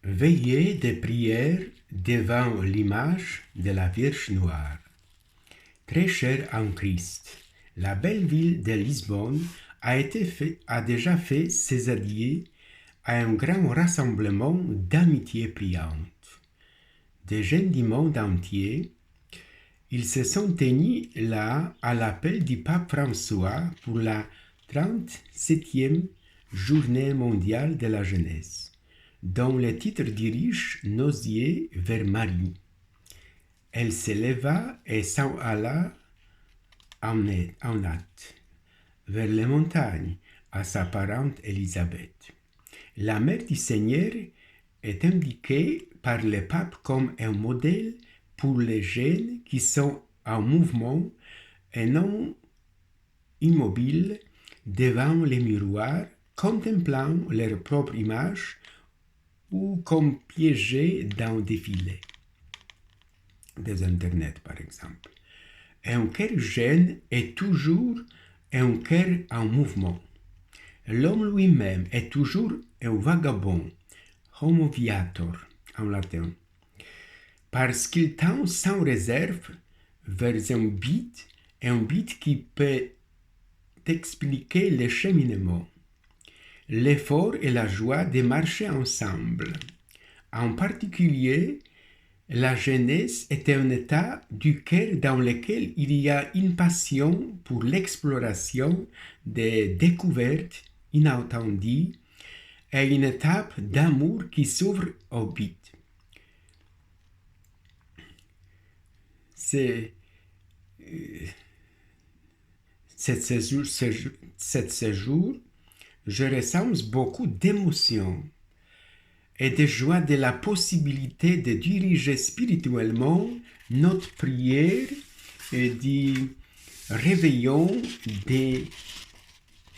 Veillée de prière devant l'image de la Vierge Noire. Très chère en Christ, la belle ville de Lisbonne a déjà fait ses adieux à un grand rassemblement d'amitié priante. Des jeunes du monde entier, ils se sont tenus là à l'appel du pape François pour la 37e journée mondiale de la jeunesse, dont le titre dirige nos yeux vers Marie. Elle se leva et s'en alla en hâte vers les montagnes à sa parente Élisabeth. La mère du Seigneur est indiquée par le pape comme un modèle pour les jeunes qui sont en mouvement et non immobiles devant les miroirs, contemplant leur propre image ou comme piégés dans des filets des Internet, par exemple. Un cœur jeune est toujours un cœur en mouvement. L'homme lui-même est toujours un vagabond, homo viator en latin, parce qu'il tend sans réserve vers un but qui peut expliquer le cheminement, l'effort et la joie de marcher ensemble. En particulier, la jeunesse est un état du cœur dans lequel il y a une passion pour l'exploration des découvertes inattendues et une étape d'amour qui s'ouvre au but. Cet séjour, je ressens beaucoup d'émotions et de joie de la possibilité de diriger spirituellement notre prière et du réveillon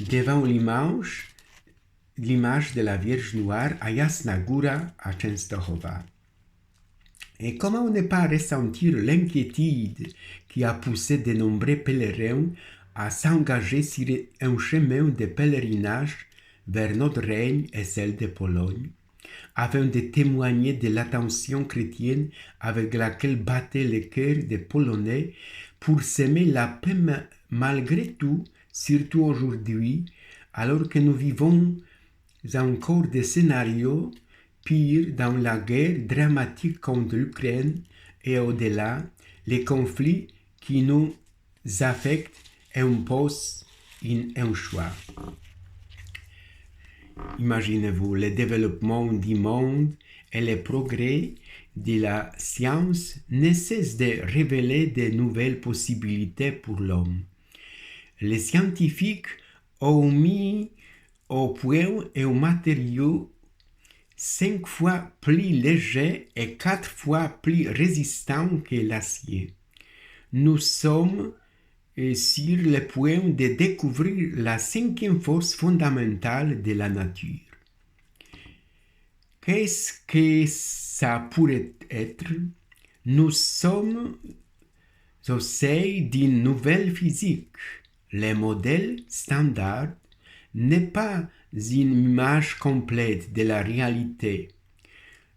devant l'image de la Vierge Noire à Jasna Góra à Częstochowa. Et comment ne pas ressentir l'inquiétude qui a poussé de nombreux pèlerins à s'engager sur un chemin de pèlerinage vers notre règne et celle de Pologne, afin de témoigner de l'attention chrétienne avec laquelle battait le cœur des Polonais pour s'aimer la paix malgré tout, surtout aujourd'hui, alors que nous vivons encore des scénarios pires dans la guerre dramatique contre l'Ukraine et au-delà, les conflits qui nous affectent et imposent un choix. Imaginez-vous, le développement du monde et le progrès de la science ne cessent de révéler de nouvelles possibilités pour l'homme. Les scientifiques ont mis au point un matériau 5 fois plus léger et 4 fois plus résistant que l'acier. Nous sommes sur le point de découvrir la 5e force fondamentale de la nature. Qu'est-ce que ça pourrait être? Nous sommes au seuil d'une nouvelle physique. Le modèle standard n'est pas une image complète de la réalité.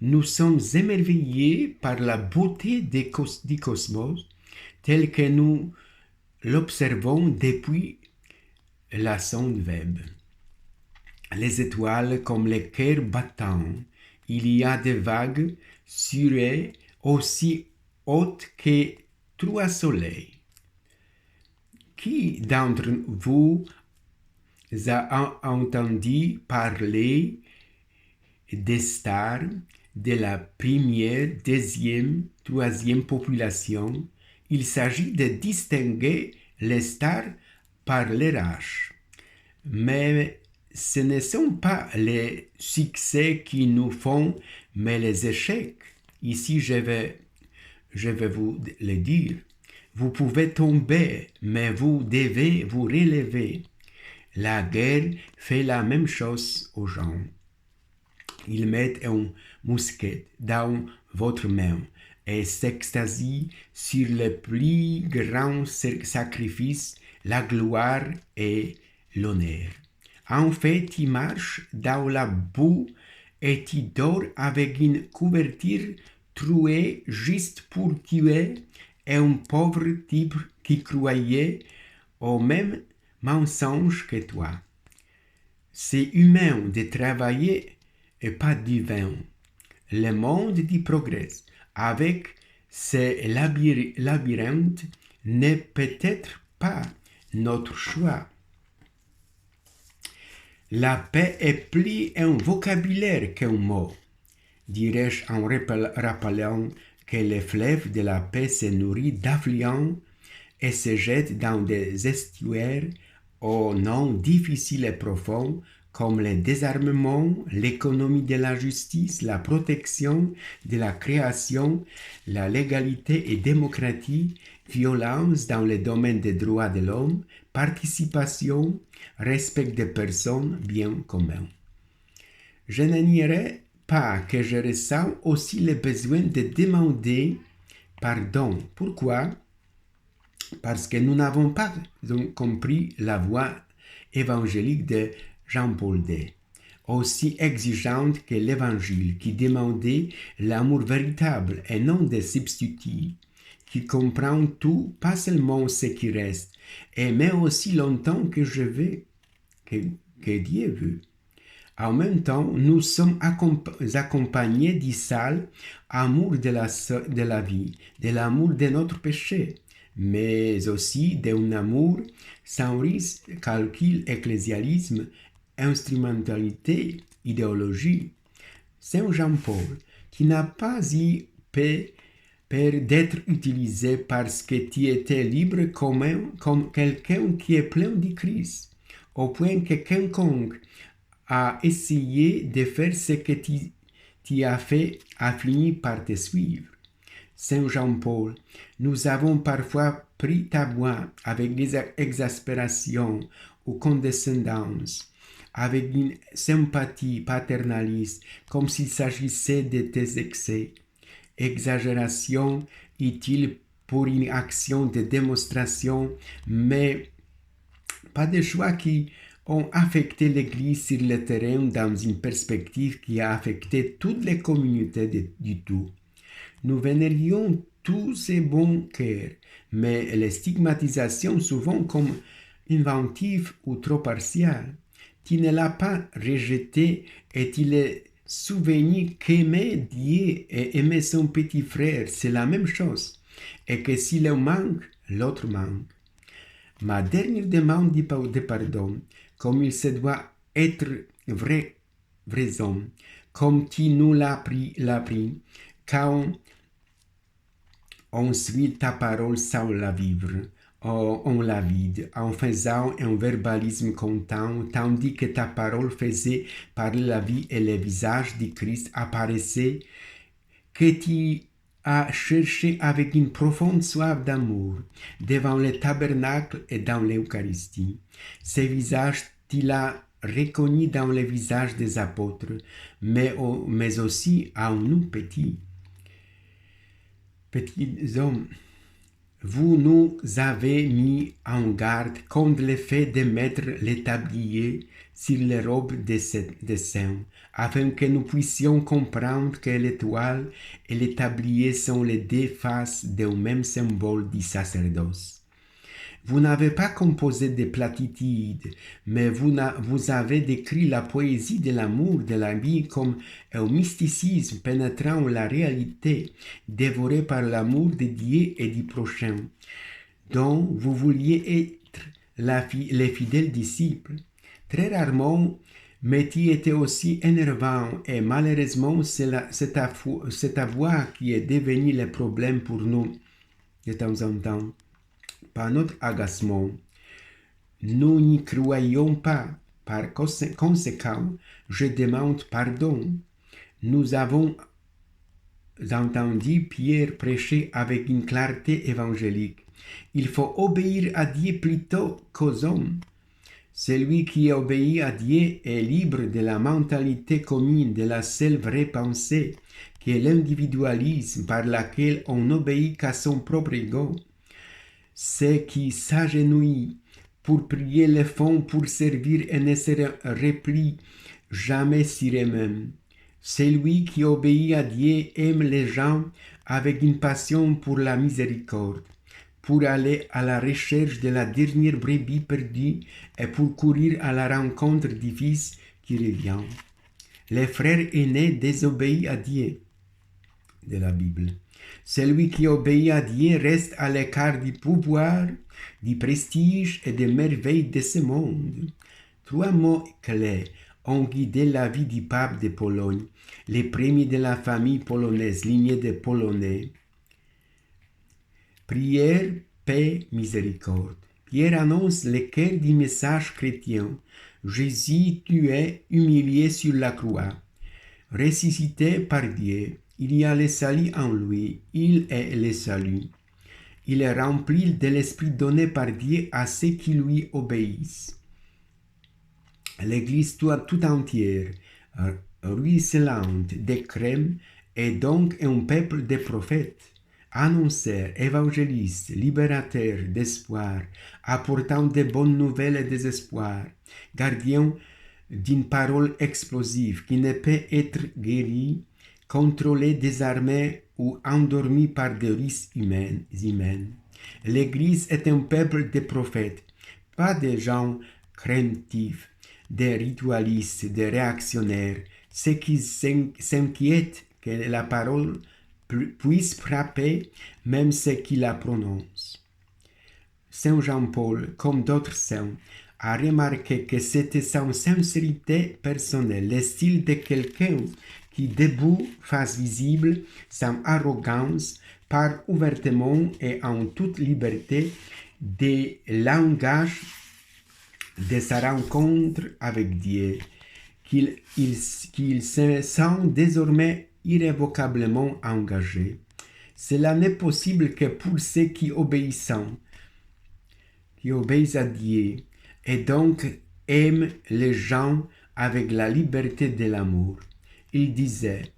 Nous sommes émerveillés par la beauté du cosmos tel que nous l'observons depuis la sonde Webb. Les étoiles comme les cœurs battants, il y a des vagues sur eux aussi hautes que 3 soleils. Qui d'entre vous a entendu parler des stars de la première, deuxième, troisième population? Il s'agit de distinguer les stars par leur âge. Mais ce ne sont pas les succès qui nous font, mais les échecs. Ici, je vais vous le dire. Vous pouvez tomber, mais vous devez vous relever. La guerre fait la même chose aux gens. Ils mettent un mousquet dans votre main et s'extasient sur le plus grand sacrifice, la gloire et l'honneur. En fait, ils marchent dans la boue et qui dort avec une couverture trouée juste pour tuer un pauvre type qui croyait au même mensonge que toi. C'est humain de travailler et pas divin. Le monde du progrès, avec ses labyrinthes, n'est peut-être pas notre choix. La paix est plus un vocabulaire qu'un mot, dirais-je en rappelant que le fleuve de la paix se nourrit d'affluents et se jette dans des estuaires aux noms difficiles et profonds comme le désarmement, l'économie de la justice, la protection de la création, la légalité et démocratie, violence dans le domaine des droits de l'homme, participation, respect des personnes, bien commun. Je ne nierai pas que je ressens aussi le besoin de demander pardon. Pourquoi? Parce que nous n'avons pas compris la voie évangélique de Jean-Paul II, aussi exigeante que l'Évangile, qui demandait l'amour véritable et non des substituts, qui comprend tout, pas seulement ce qui reste, mais aussi longtemps que je veux, que Dieu veut. En même temps, nous sommes accompagnés du sale amour de la vie, de l'amour de notre péché, mais aussi d'un amour sans risque, calcul, ecclésialisme, instrumentalité, idéologie. Saint Jean-Paul, qui n'a pas eu peur d'être utilisé parce que tu étais libre comme quelqu'un qui est plein de Christ, au point que quiconque a essayé de faire ce que tu as fait a fini par te suivre. Saint Jean-Paul, nous avons parfois pris ta voix avec des exaspération ou condescendance, avec une sympathie paternaliste, comme s'il s'agissait de tes excès. Exagération utile pour une action de démonstration, mais pas de choix qui ont affecté l'Église sur le terrain dans une perspective qui a affecté toutes les communautés du tout. Nous vénérions tous ces bons cœurs, mais les stigmatisations souvent comme inventives ou trop partiales. Tu ne l'as pas rejeté et tu l'es souvenu qu'aimer Dieu et aimer son petit frère, c'est la même chose, et que si l'un manque, l'autre manque. Ma dernière demande de pardon, comme il se doit être vrai homme, comme tu nous l'as pris, quand on suit ta parole sans la vivre, on la vide, en faisant un verbalisme content, tandis que ta parole faisait parler la vie et le visage du Christ apparaissait, que tu as cherché avec une profonde soif d'amour devant le tabernacle et dans l'Eucharistie. Ce visage, tu l'as reconnu dans le visage des apôtres, mais aussi en nous petits hommes. Vous nous avez mis en garde contre le fait de mettre les tabliers sur les robes des saints, afin que nous puissions comprendre que l'étoile et les tabliers sont les deux faces d'un même symbole du sacerdoce. Vous n'avez pas composé des platitudes, mais vous avez décrit la poésie de l'amour de la vie comme un mysticisme pénétrant la réalité, dévoré par l'amour de Dieu et du prochain, dont vous vouliez être les fidèles disciples. Très rarement, mais tu étais aussi énervant et malheureusement, c'est ta voix qui est devenue le problème pour nous de temps en temps. Par notre agacement, nous n'y croyons pas. Par conséquent, je demande pardon. Nous avons entendu Pierre prêcher avec une clarté évangélique. Il faut obéir à Dieu plutôt qu'aux hommes. Celui qui obéit à Dieu est libre de la mentalité commune de la seule vraie pensée, qui est l'individualisme par laquelle on n'obéit qu'à son propre ego. Ceux qui s'agenouillent pour prier le font pour servir et ne se replient jamais sur eux-mêmes. Celui qui obéit à Dieu aime les gens avec une passion pour la miséricorde, pour aller à la recherche de la dernière brebis perdue et pour courir à la rencontre du Fils qui revient. Les frères aînés désobéissent à Dieu de la Bible. Celui qui obéit à Dieu reste à l'écart du pouvoir, du prestige et des merveilles de ce monde. 3 mots clés ont guidé la vie du pape de Pologne, les premiers de la famille polonaise, lignée des Polonais. Prière, paix, miséricorde. Pierre annonce le cœur du message chrétien. Jésus tué, humilié sur la croix. Ressuscité par Dieu, il y a le salut en lui, il est le salut. Il est rempli de l'esprit donné par Dieu à ceux qui lui obéissent. L'Église tout entière, ruisselante de crème, est donc un peuple de prophètes, annonceurs, évangélistes, libérateurs d'espoir, apportant de bonnes nouvelles et des espoirs, gardiens d'une parole explosive qui ne peut être guérie, contrôlée, désarmée ou endormie par des risques humains. L'Église est un peuple de prophètes, pas des gens craintifs, des ritualistes, des réactionnaires, ceux qui s'inquiètent que la parole puisse frapper même ceux qui la prononcent. Saint Jean-Paul, comme d'autres saints, a remarqué que c'était sans sincérité personnelle, le style de quelqu'un qui, debout, fasse visible, sans arrogance, parle ouvertement et en toute liberté des langages de sa rencontre avec Dieu, qu'il se sent désormais irrévocablement engagé. Cela n'est possible que pour ceux qui obéissent à Dieu, et donc aiment les gens avec la liberté de l'amour. Il disait,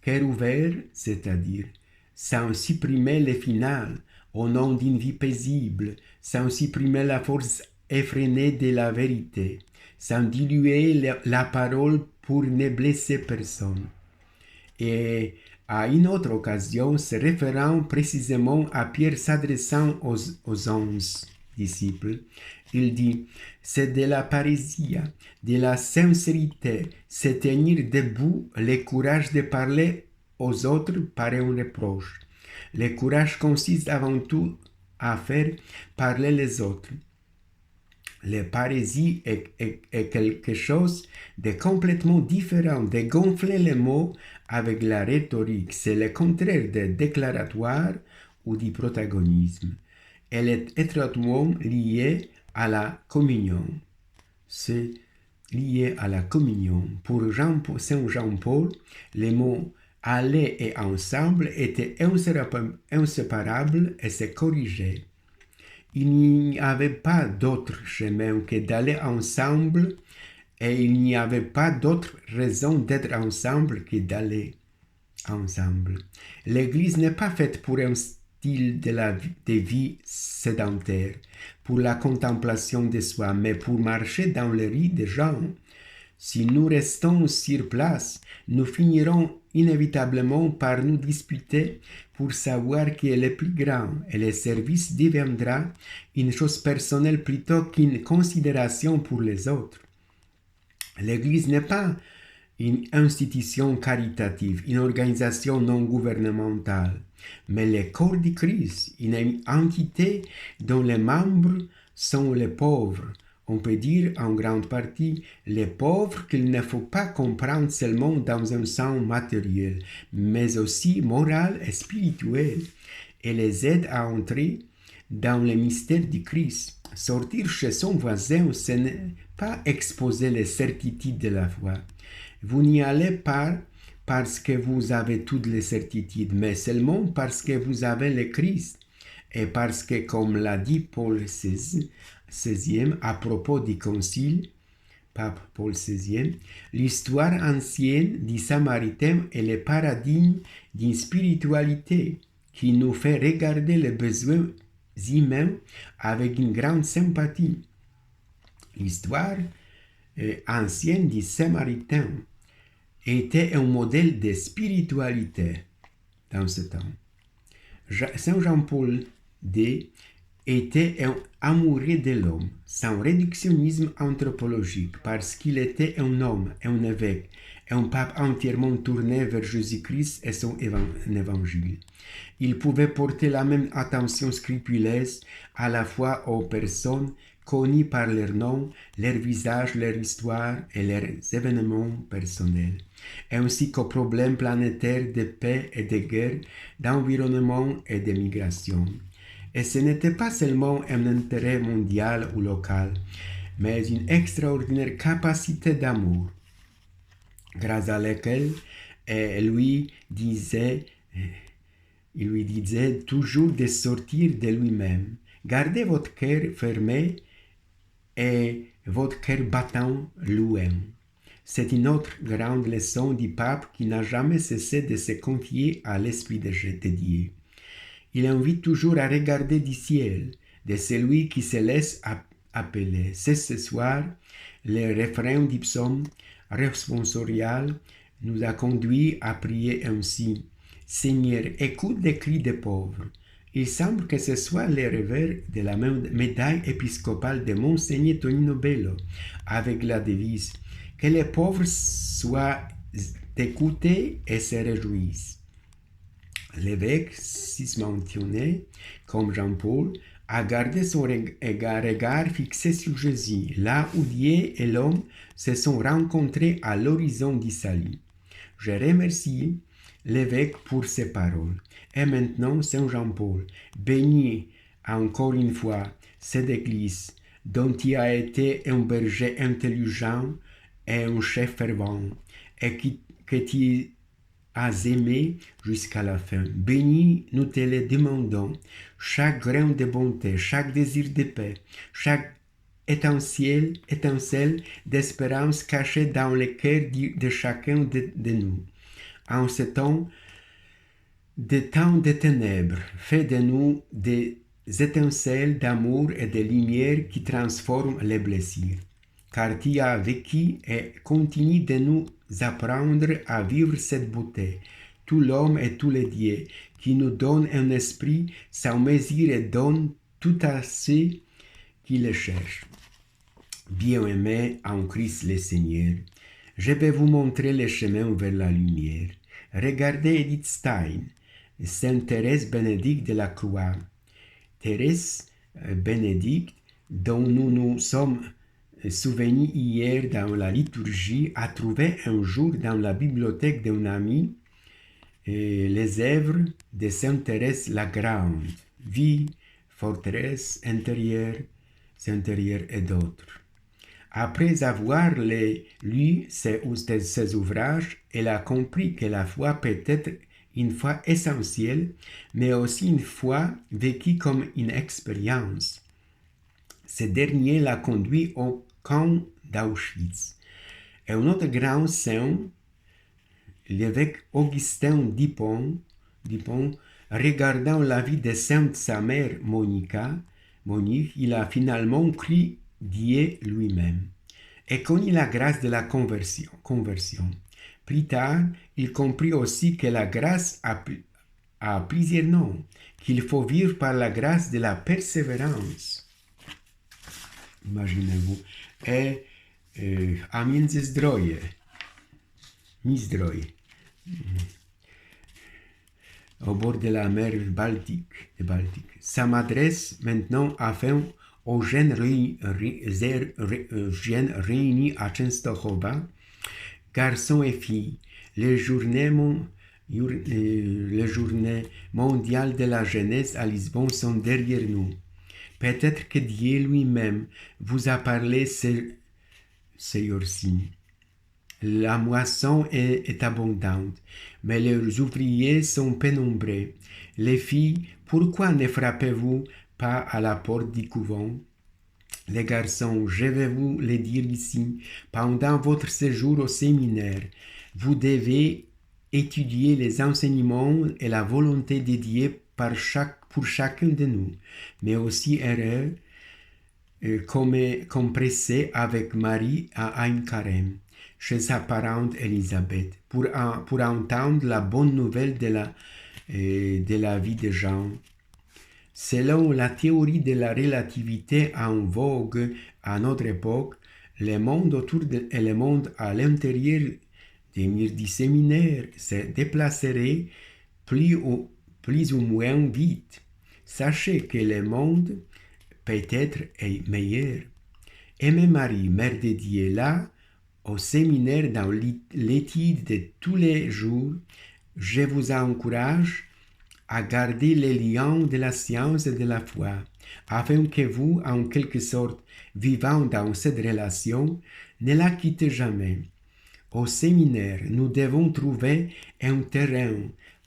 cœur ouvert, c'est-à-dire sans supprimer le final, au nom d'une vie paisible, sans supprimer la force effrénée de la vérité, sans diluer la parole pour ne blesser personne. Et à une autre occasion, se référant précisément à Pierre s'adressant aux 11 disciples, il dit, c'est de la parésie, de la sincérité, se tenir debout, le courage de parler aux autres par un reproche. Le courage consiste avant tout à faire parler les autres. La parésie est quelque chose de complètement différent de gonfler les mots avec la rhétorique. C'est le contraire du déclaratoire ou du protagonisme. Elle est étroitement liée à la communion. C'est lié à la communion. Pour Saint Jean-Paul, les mots aller et ensemble étaient inséparables et se corrigeaient. Il n'y avait pas d'autre chemin que d'aller ensemble et il n'y avait pas d'autre raison d'être ensemble que d'aller ensemble. L'Église n'est pas faite pour un style de vie sédentaire, pour la contemplation de soi, mais pour marcher dans les rues des gens. Si nous restons sur place, nous finirons inévitablement par nous disputer pour savoir qui est le plus grand, et le service deviendra une chose personnelle plutôt qu'une considération pour les autres. L'Église n'est pas une institution caritative, une organisation non gouvernementale, mais le corps du Christ, une entité dont les membres sont les pauvres. On peut dire en grande partie les pauvres qu'il ne faut pas comprendre seulement dans un sens matériel, mais aussi moral et spirituel, et les aide à entrer dans le mystère du Christ. Sortir chez son voisin, ce n'est pas exposer les certitudes de la foi. Vous n'y allez pas parce que vous avez toutes les certitudes, mais seulement parce que vous avez le Christ. Et parce que, comme l'a dit Paul XVI à propos du concile, pape Paul XVI, l'histoire ancienne du Samaritain est le paradigme d'une spiritualité qui nous fait regarder les besoins humains avec une grande sympathie. L'histoire ancienne du Samaritain était un modèle de spiritualité dans ce temps. Saint Jean-Paul II était un amoureux de l'homme, sans réductionnisme anthropologique, parce qu'il était un homme, un évêque, un pape entièrement tourné vers Jésus-Christ et son évangile. Il pouvait porter la même attention scrupuleuse à la fois aux personnes connues par leur nom, leur visage, leur histoire et leurs événements personnels, ainsi qu'aux problèmes planétaires de paix et de guerre, d'environnement et de migration. Et ce n'était pas seulement un intérêt mondial ou local, mais une extraordinaire capacité d'amour, grâce à laquelle il lui disait toujours de sortir de lui-même. Gardez votre cœur fermé et votre cœur battant loin. C'est une autre grande leçon du pape qui n'a jamais cessé de se confier à l'Esprit de Dieu. Il invite toujours à regarder du ciel, de celui qui se laisse appeler. C'est ce soir, le refrain du psaume responsorial nous a conduit à prier ainsi. Seigneur, écoute les cris des pauvres. Il semble que ce soit le revers de la médaille épiscopale de Monseigneur Tonino Bello, avec la devise « Que les pauvres soient écoutés et se réjouissent ». L'évêque cismentionné, comme Jean-Paul, a gardé son regard fixé sur Jésus, là où Dieu et l'homme se sont rencontrés à l'horizon du salut. Je remercie l'évêque pour ses paroles. Et maintenant, Saint Jean-Paul, bénis encore une fois cette église dont tu as été un berger intelligent et un chef fervent, et que tu as aimé jusqu'à la fin. Bénis, nous te le demandons, chaque grain de bonté, chaque désir de paix, chaque étincelle d'espérance cachée dans le cœur de chacun de nous. En ce temps de ténèbres, fais de nous des étincelles d'amour et de lumière qui transforment les blessures. Car tu as vécu et continues de nous apprendre à vivre cette beauté, tout l'homme et tous les dieux, qui nous donne un esprit sans mesure et donne tout à ceux qui le cherchent. Bien-aimés en Christ le Seigneur, je vais vous montrer le chemin vers la lumière. Regardez Edith Stein, Sainte Thérèse Bénédicte de la Croix. Thérèse Bénédicte, dont nous nous sommes souvenus hier dans la liturgie, a trouvé un jour dans la bibliothèque d'un ami les œuvres de Sainte Thérèse la Grande, Vie, Forteresse intérieure, Saint-Intérieur et d'autres. Après avoir lu ces ouvrages, elle a compris que la foi peut être une foi essentielle, mais aussi une foi vécue comme une expérience. Ce dernier l'a conduit au camp d'Auschwitz. Et un autre grand saint, l'évêque Augustin d'Hippone, regardant la vie de sainte sa mère Monique, il a finalement cru Dieu lui-même et connut la grâce de la conversion. Plus tard, il comprit aussi que la grâce a plusieurs noms, qu'il faut vivre par la grâce de la persévérance. Imaginez-vous. Et a międzyzdroje, au bord de la mer Baltique. Ça m'adresse maintenant afin aux jeunes réunis à Częstochowa, garçons et filles, les journées mondiales de la jeunesse à Lisbonne sont derrière nous. Peut-être que Dieu lui-même vous a parlé ces jours-ci. La moisson est abondante, mais les ouvriers sont peu nombreux. Les filles, pourquoi ne frappez-vous pas à la porte du couvent? Les garçons, je vais vous le dire ici, pendant votre séjour au séminaire, vous devez étudier les enseignements et la volonté de Dieu pour chacun de nous, mais aussi compressé avec Marie à un carême. chez sa parente Élisabeth pour entendre la bonne nouvelle de la vie des gens. Selon la théorie de la relativité en vogue à notre époque, le monde autour et le monde à l'intérieur des murs du séminaire se déplaceraient plus ou moins vite. Sachez que le monde peut-être est meilleur. Aimez Marie, Mère de Dieu, là, au séminaire dans l'étude de tous les jours, je vous encourage à garder les liens de la science et de la foi, afin que vous, en quelque sorte, vivant dans cette relation, ne la quittez jamais. Au séminaire, nous devons trouver un terrain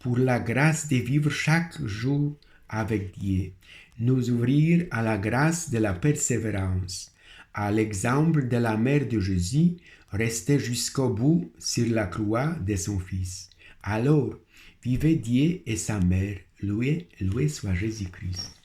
pour la grâce de vivre chaque jour avec Dieu, nous ouvrir à la grâce de la persévérance, à l'exemple de la mère de Jésus, restée jusqu'au bout sur la croix de son Fils. Alors, vivez Dieu et sa mère, loué soit Jésus-Christ.